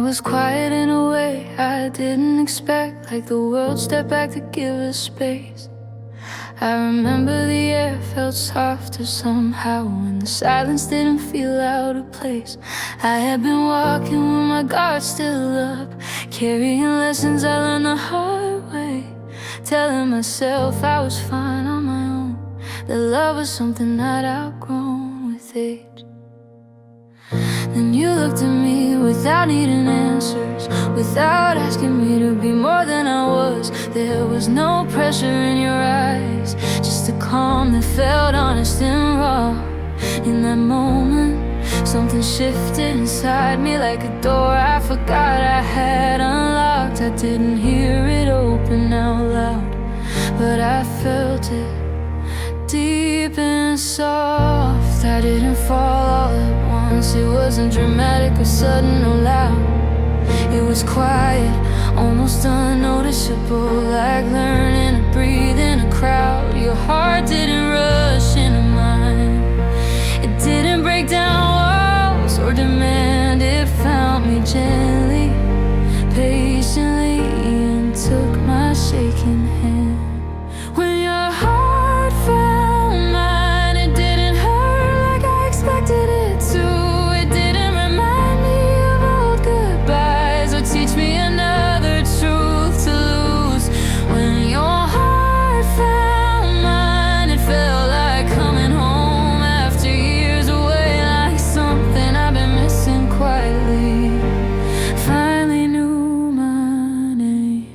was quiet in a way I didn't expect, like the world stepped back to give us space. I remember the air felt softer somehow, and the silence didn't feel out of place. I had been walking with my guard still up, carrying lessons I learned the hard way, telling myself I was fine on my own, that love was something I'd outgrown with age. Then you looked at me without needing answers, without asking me to be more than I was. There was no pressure in your eyes, just a calm that felt honest and raw. In that moment, something shifted inside me, like a door I forgot I had unlocked. I didn't hear it open out loud, but I felt it deep and soft. I didn't fall all at once. It wasn't dramatic or sudden or loud. It was quiet, almost unnoticeable, like learning to breathe in a crowd. Your heart didn't rush into mine. It didn't break down walls or demand. It found me gently, patiently, and took my shaking hand. When your heart found mine, it didn't hurt like I expected it to. It didn't remind me of old goodbyes or teach me another truth to lose. When your heart found mine, it felt like coming home after years away, like something I've been missing quietly. Finally knew my name.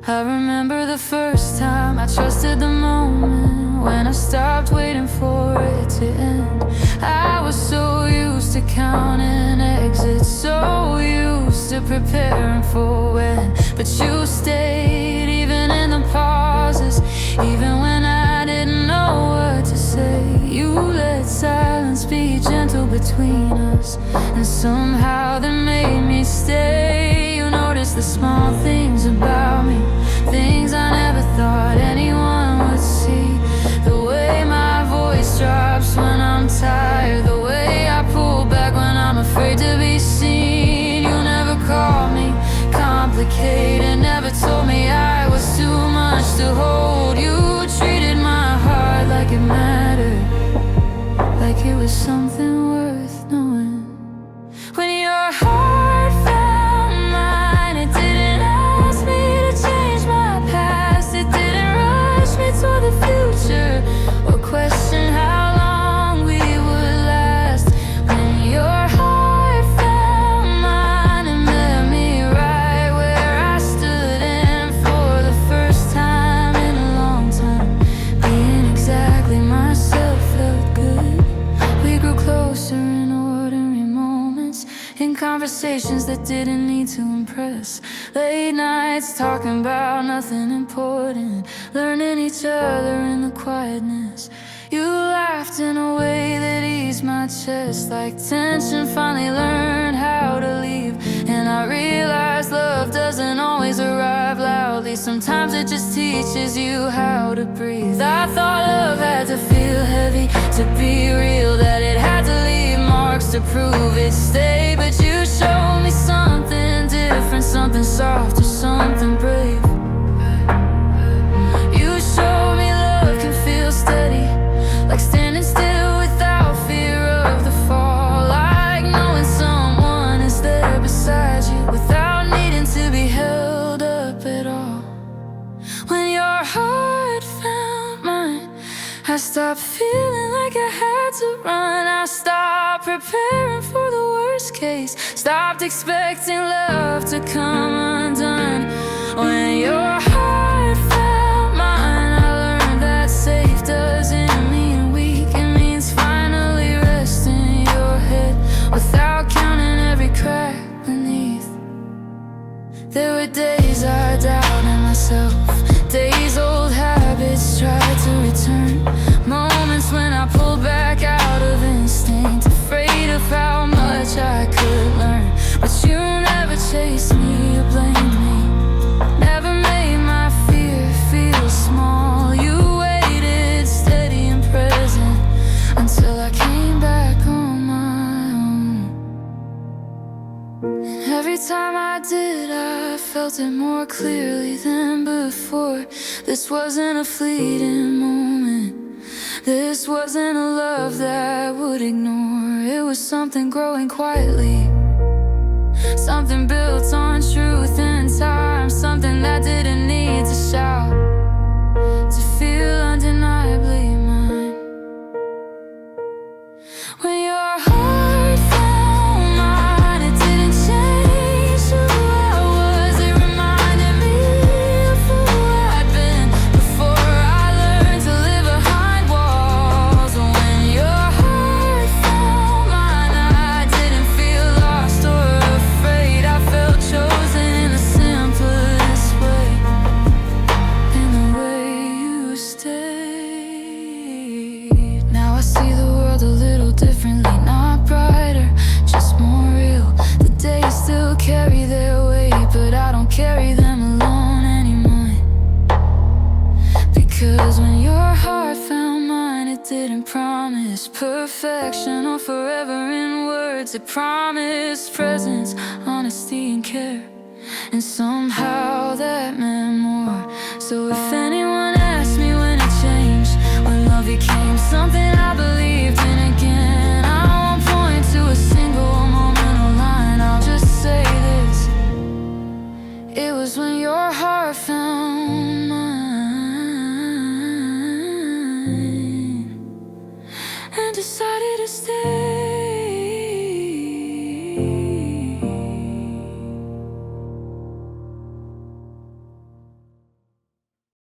I remember the first time I trusted the moment, when I stopped waiting for it to end. I was so used to counting exits, so used to preparing for when. But you stayed, even in the pauses, even when I didn't know what to say. You let silence be gentle between us, and somehow that made me stay. You noticed the small things about me, things I never thought anyone would see. The way my voice drops when I'm tired, the way I pull back when I'm afraid to be seen. You never called me complicated, never told me I was too much to hold. You treated my heart like it mattered, like it was something worth knowing. When your heart found mine, it didn't ask me to change my past. It didn't rush me toward the future or question how long we would last. When your heart found mine, it met me right where I stood, and for the first time in a long time, being exactly myself felt good. We grew closer in ordinary moments, in conversations that didn't need to impress. Late nights talking about nothing important, learning each other in the quietness. You laughed in a way that eased my chest, like tension finally learned how to leave. And I realized love doesn't always arrive loudly, sometimes it just teaches you how to breathe. I thought love had to feel heavy to be real, that it had to leave marks to prove it stayed. But you showed me something different, something softer, something brave. You showed me love can feel steady, like standing still without fear of the fall, like knowing someone is there beside you without needing to be held up at all. When your heart found mine, I stopped feeling like I had to run. I stopped preparing for the worst case, stopped expecting love to come undone. When your heart found mine, I learned that safe doesn't mean weak. It means finally resting in your head without counting every crack beneath. There were days I doubted myself, days old habits tried to return, moments when I pulled back out of instinct, afraid of how much I could learn. But you never chased me or blamed me, never made my fear feel small. You waited steady and present until I came back on my own. Every time I did, I felt it more clearly than before. This wasn't a fleeting moment. This wasn't a love that would ignore. It was something growing quietly, something built on truth and time, something that didn't need to shout to feel undeniably mine. When your heart found mine, it didn't change who I was. It reminded me of who I'd been before I learned to live behind walls. When your heart found mine, I didn't feel lost or afraid. I felt chosen in the simplest way, in the way you stayed. Now I see the world a little differently, not brighter, just more real. The days still carry their weight, but I don't carry them alone anymore. Because when your heart found mine, it didn't promise perfection or forever in words. It promised presence, honesty and care, and somehow that meant more. So if anyone asks me when it changed, when love became something